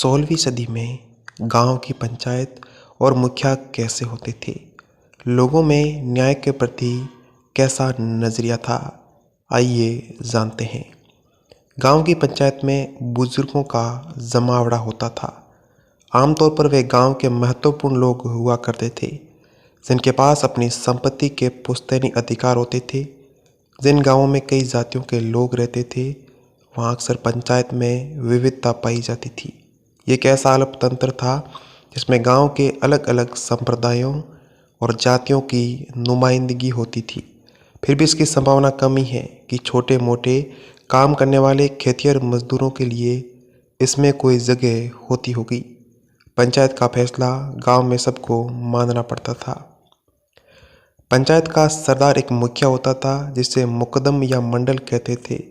16वीं सदी में गांव की पंचायत और मुखिया कैसे होते थे? लोगों में न्याय के प्रति कैसा नजरिया था? आइए जानते हैं। गांव की पंचायत में बुजुर्गों का जमावड़ा होता था। आमतौर पर वे गांव के महत्वपूर्ण लोग हुआ करते थे, जिनके पास अपनी संपत्ति के पुश्तैनी अधिकार होते थे। जिन गांवों में कई जातियों के लोग रहते थे, वहाँ अक्सर पंचायत में विविधता पाई जाती थी। ये एक ऐसा अल्पतंत्र था जिसमें गांव के अलग अलग संप्रदायों और जातियों की नुमाइंदगी होती थी। फिर भी इसकी संभावना कम ही है कि छोटे मोटे काम करने वाले खेतिहर मजदूरों के लिए इसमें कोई जगह होती होगी। पंचायत का फैसला गांव में सबको मानना पड़ता था। पंचायत का सरदार एक मुखिया होता था, जिसे मुकदम या मंडल कहते थे।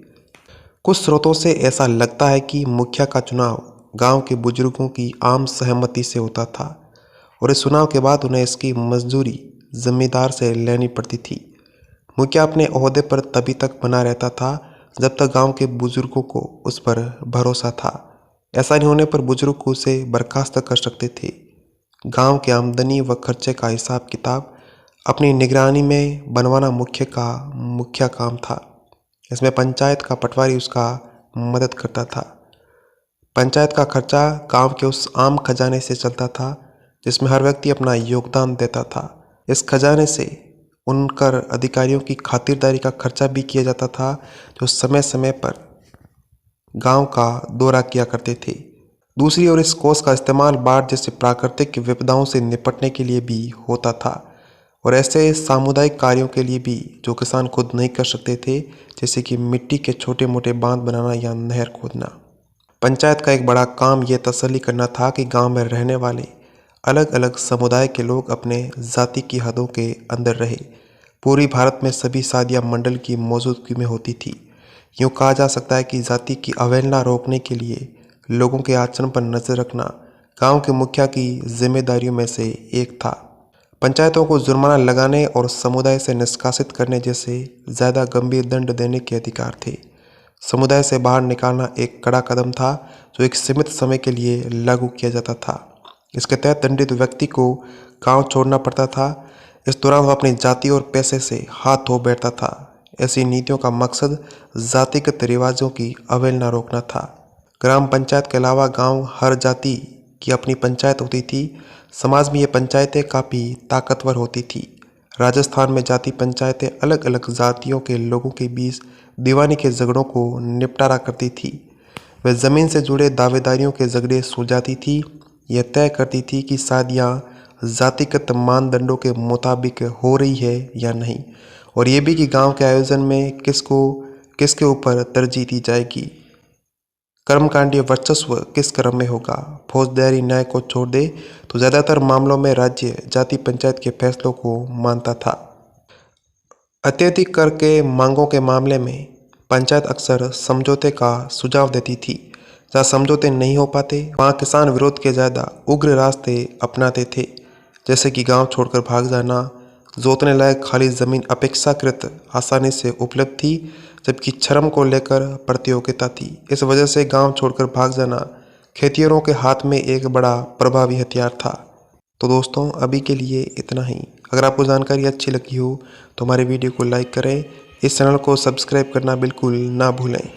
कुछ स्रोतों से ऐसा लगता है कि मुखिया का चुनाव गांव के बुजुर्गों की आम सहमति से होता था और इस चुनाव के बाद उन्हें इसकी मंजूरी जमींदार से लेनी पड़ती थी। मुखिया अपने ओहदे पर तभी तक बना रहता था जब तक गांव के बुजुर्गों को उस पर भरोसा था। ऐसा नहीं होने पर बुजुर्ग उसे बर्खास्त कर सकते थे। गांव की आमदनी व खर्चे का हिसाब किताब अपनी निगरानी में बनवाना मुखिया काम था। इसमें पंचायत का पटवारी उसका मदद करता था। पंचायत का खर्चा गांव के उस आम खजाने से चलता था जिसमें हर व्यक्ति अपना योगदान देता था। इस खजाने से उन कर अधिकारियों की खातिरदारी का खर्चा भी किया जाता था, जो समय समय पर गांव का दौरा किया करते थे। दूसरी ओर इस कोष का इस्तेमाल बाढ़ जैसे प्राकृतिक विपदाओं से निपटने के लिए भी होता था और ऐसे सामुदायिक कार्यों के लिए भी जो किसान खुद नहीं कर सकते थे, जैसे कि मिट्टी के छोटे मोटे बांध बनाना या नहर खोदना। पंचायत का एक बड़ा काम यह तसल्ली करना था कि गांव में रहने वाले अलग अलग समुदाय के लोग अपने जाति की हदों के अंदर रहे। पूरी भारत में सभी शादियां मंडल की मौजूदगी में होती थी। यूँ कहा जा सकता है कि जाति की अवहेलना रोकने के लिए लोगों के आचरण पर नजर रखना गांव के मुखिया की जिम्मेदारियों में से एक था। पंचायतों को जुर्माना लगाने और समुदाय से निष्कासित करने जैसे ज़्यादा गंभीर दंड देने के अधिकार थे। समुदाय से बाहर निकालना एक कड़ा कदम था जो एक सीमित समय के लिए लागू किया जाता था। इसके तहत दंडित व्यक्ति को गांव छोड़ना पड़ता था। इस दौरान वह अपनी जाति और पैसे से हाथ धो बैठता था। ऐसी नीतियों का मकसद जातिगत रिवाजों की अवहेलना रोकना था। ग्राम पंचायत के अलावा गांव हर जाति की अपनी पंचायत होती थी। समाज में ये पंचायतें काफ़ी ताकतवर होती थी। राजस्थान में जाति पंचायतें अलग अलग जातियों के लोगों के बीच दीवानी के झगड़ों को निपटारा करती थी। वह ज़मीन से जुड़े दावेदारियों के झगड़े सुलझाती थी। यह तय करती थी कि शादियाँ जातिगत मानदंडों के मुताबिक हो रही है या नहीं, और ये भी कि गांव के आयोजन में किसके ऊपर तरजीह दी जाएगी, कर्मकांडीय वर्चस्व किस क्रम में होगा। फौजदारी न्याय को छोड़ दे तो ज़्यादातर मामलों में राज्य जाति पंचायत के फैसलों को मानता था। अत्यधिक कर के मांगों के मामले में पंचायत अक्सर समझौते का सुझाव देती थी। जहाँ समझौते नहीं हो पाते वहाँ किसान विरोध के ज़्यादा उग्र रास्ते अपनाते थे, जैसे कि गांव छोड़कर भाग जाना। जोतने लायक खाली ज़मीन अपेक्षाकृत आसानी से उपलब्ध थी, जबकि श्रम को लेकर प्रतियोगिता थी। इस वजह से गांव छोड़कर भाग जाना खेतिहरों के हाथ में एक बड़ा प्रभावी हथियार था। तो दोस्तों, अभी के लिए इतना ही। अगर आपको जानकारी अच्छी लगी हो तो हमारे वीडियो को लाइक करें। इस चैनल को सब्सक्राइब करना बिल्कुल ना भूलें।